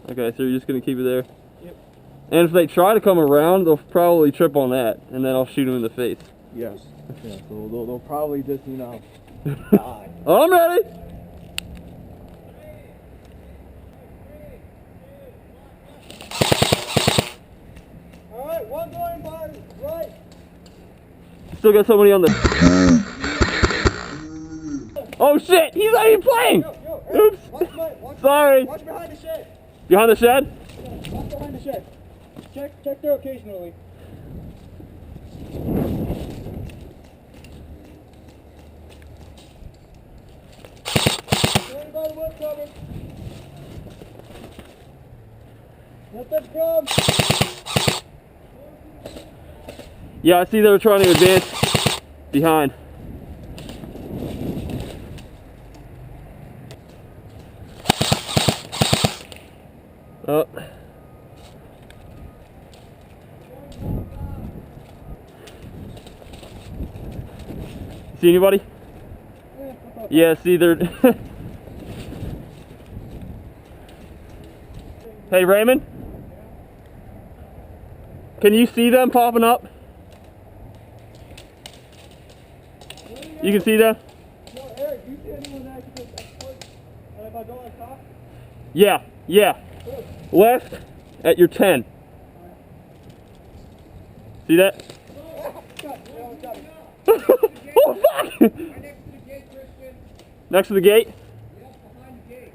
Okay, so you're just gonna keep it there? Yep. And if they try to come around, they'll probably trip on that, and then I'll shoot them in the face. Yes. Yeah, so they'll probably just, you know, die. I'm ready! Alright, one going by right. Still got somebody on the... Oh shit! He's not even playing! Yo, Oops! Sorry! Watch behind the shed. Behind the shed? Yeah, watch behind the shed. Check there occasionally. Worry about what's coming. Let that come. Yeah, I see they were trying to advance behind. Oh. See anybody? Yeah, see they're... Hey Raymond? Can you see them popping up? You can see them? Yo, Eric, do you see anyone that can just export? If I go on top? Yeah, yeah. Good. Left at your 10. See that? Oh fuck! Next to the gate? Yes, behind the gate.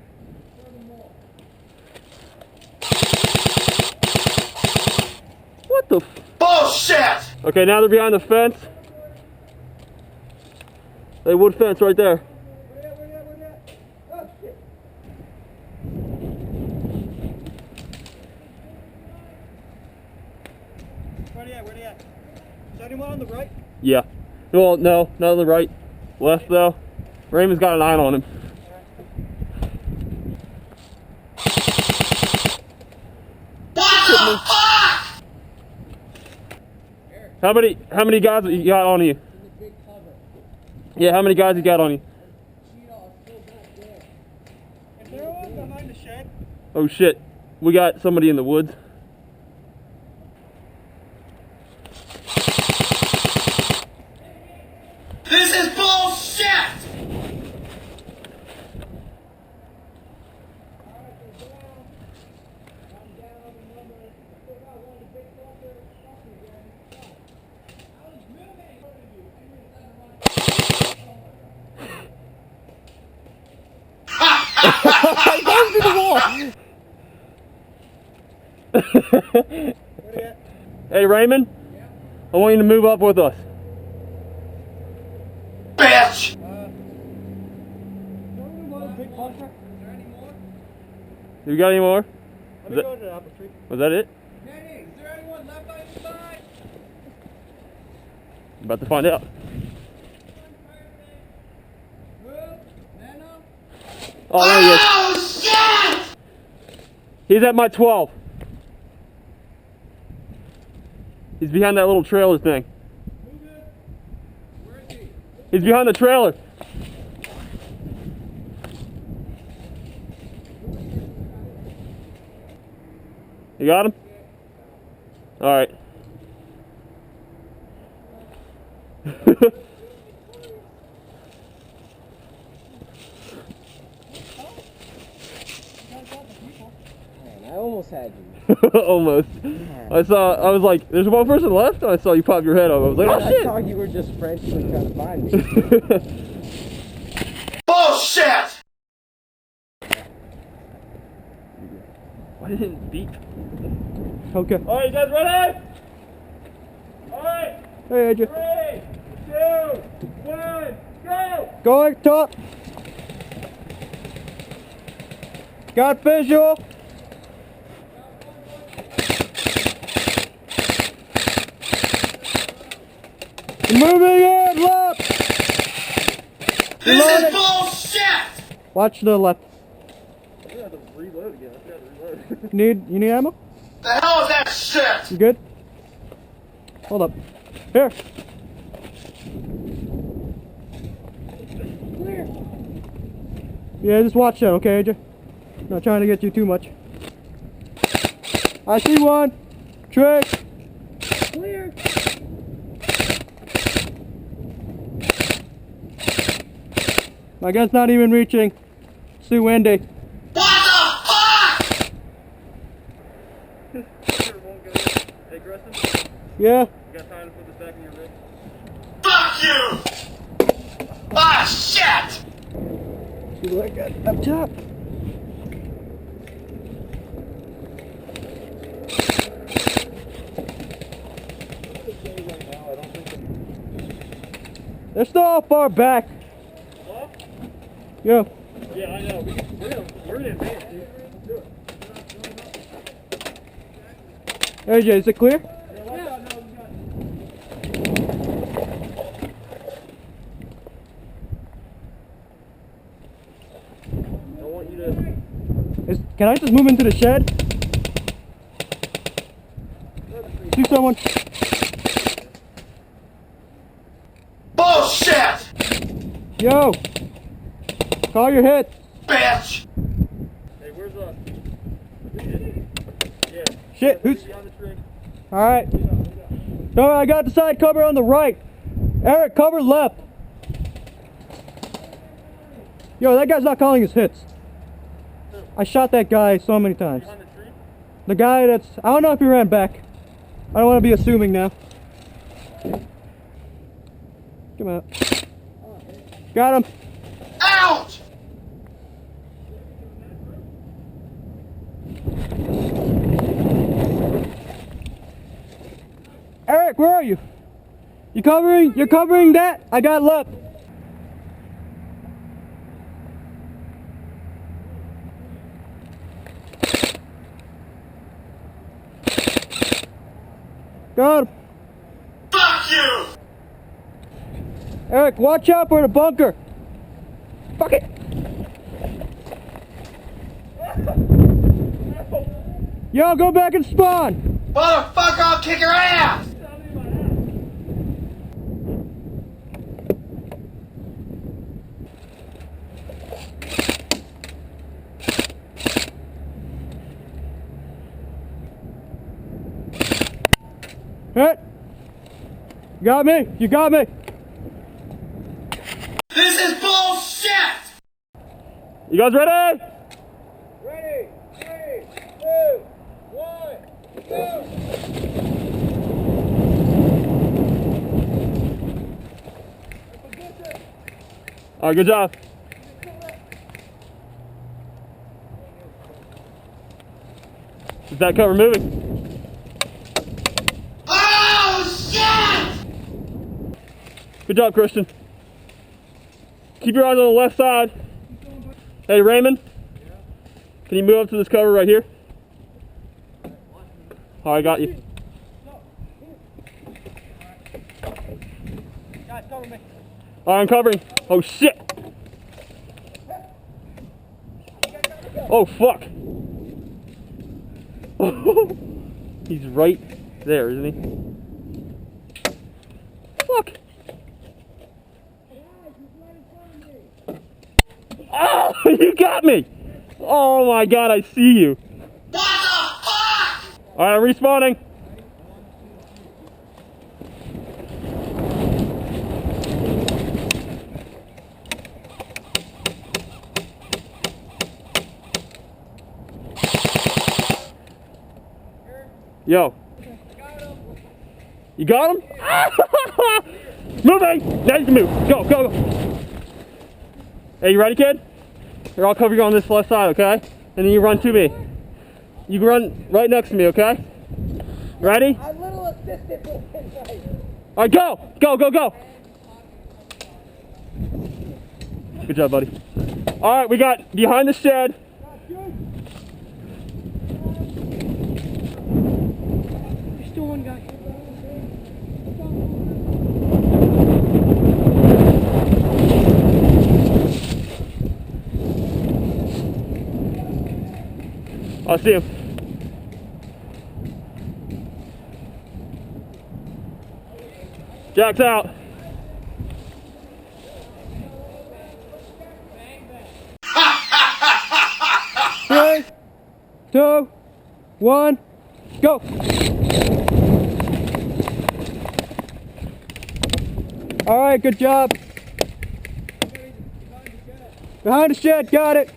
What the Bullshit! Okay, now they're behind the fence. Hey, wood fence right there. Where oh, shit. Where they at? Is anyone on the right? Yeah. Well, no, not on the right. Left though. Raymond's got an eye on him. What the fuck? How many guys you got on you? Yeah, how many guys you got on you? Is there one behind the shed? Oh shit. We got somebody in the woods. This is bullshit! Hey Raymond, I want you to move up with us. Bitch! Big puncher? Is there any more? You got any more? Let me go to the apple tree. Was that it? Kenny, is there anyone left on your side? About to find out. Oh, there he is. Oh shit! He's at my 12. He's behind that little trailer thing. Where is he? He's behind the trailer. You got him? All right. I almost had you. Almost. I was like, there's one person left, and I saw you pop your head up. I was like, oh I shit. thought you were just frantically trying to find me. Bullshit! Why didn't it beep? Okay. Alright, you guys ready? Alright. Hey, AJ. 3, 2, 1, go! Going top. Got visual. Moving in left. This is bullshit! Watch the left. I'm gonna have to reload again. I forgot to reload. You need ammo? The hell is that shit? You good? Hold up. Here. Yeah, just watch that, okay, AJ? Not trying to get you too much. I see one. Trick. Clear. My gun's not even reaching. It's too windy. What the fuck? Hey, Grayson, Yeah. you got time to put this back in your wrist? Fuck you! Ah, shit! See what I got up top. They're still far back. What? Yeah. Yeah, I know. We're in advance, dude. Let's do it. AJ, is it clear? I want you to... Can I just move into the shed? See someone? Bullshit! Yo! Call your hit. Bitch! Hey, where's Yeah. Shit, who's... Behind the tree. Alright. No, I got the side cover on the right. Eric, cover left. Yo, that guy's not calling his hits. I shot that guy so many times. Behind the tree? The guy that's... I don't know if he ran back. I don't want to be assuming now. Come out. Got him. Out! Eric, where are you? You covering? You're covering that? I got left. Got him. Fuck you! Eric, watch out for the bunker. Fuck it. Yo, go back and spawn. Motherfucker, I'll kick your ass! Hit. You got me. You got me. This is bullshit! You guys ready? Ready. 3, 2, 1, go. Alright, good job. Is that cover moving? Oh, shit! Good job, Christian. Keep your eyes on the left side. Hey, Raymond. Can you move up to this cover right here? Oh, I got you. Guys, cover me. All right, I'm covering. Oh, shit. Oh, fuck. He's right there, isn't he? Fuck. Oh, you got me. Oh my God, I see you. What the fuck? All right, I'm respawning. Yo. You got him? Moving! Now you can move. Go, go, go. Hey, you ready, kid? Here, I'll cover you on this left side, okay? And then you run to me. You can run right next to me, okay? Ready? A little assistant with this. All right, go! Go, go, go! Good job, buddy. All right, we got behind the shed. There's still one guy. I see him. Jack's out. Three, two, one, Go. All right, good job. Behind the shed, got it.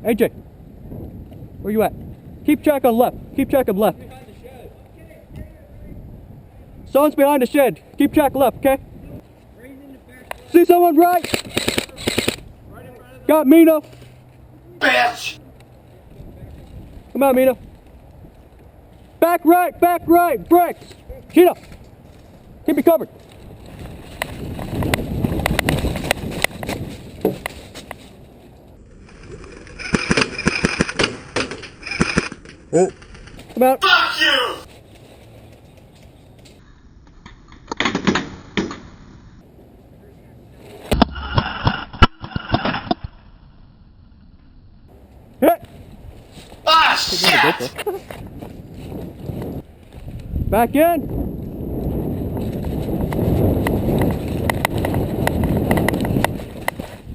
AJ, where you at? Keep track on left. Keep track of left. Someone's behind the shed. Keep track left, okay? See someone right? Got Mina. Bitch! Come on, Mina. Back right, bricks. Cheetah. Keep me covered. Come out. Fuck you! Hit. Ah, shit! Back in.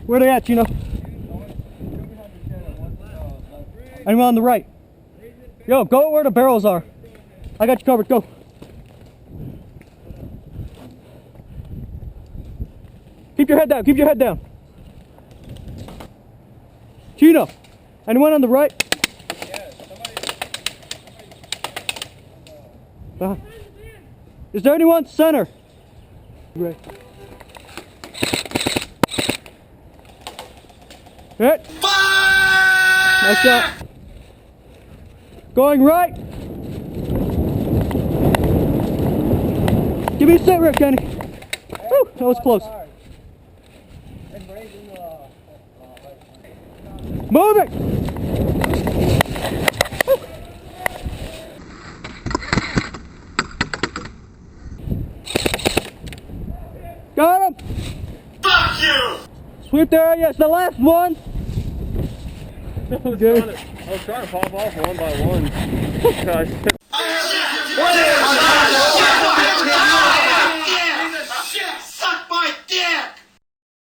Where they at, Chino? Anyone on the right? Yo, go where the barrels are. I got you covered, go. Keep your head down, keep your head down. Chino, anyone on the right? Is there anyone center? Right. Hit. Nice shot. Going right. Give me a sit rep, Kenny. Woo, that was close. Move it. Woo. Got him. Fuck you! Sweep the area. It's the last one. Good. I was trying to pop off one by one. What is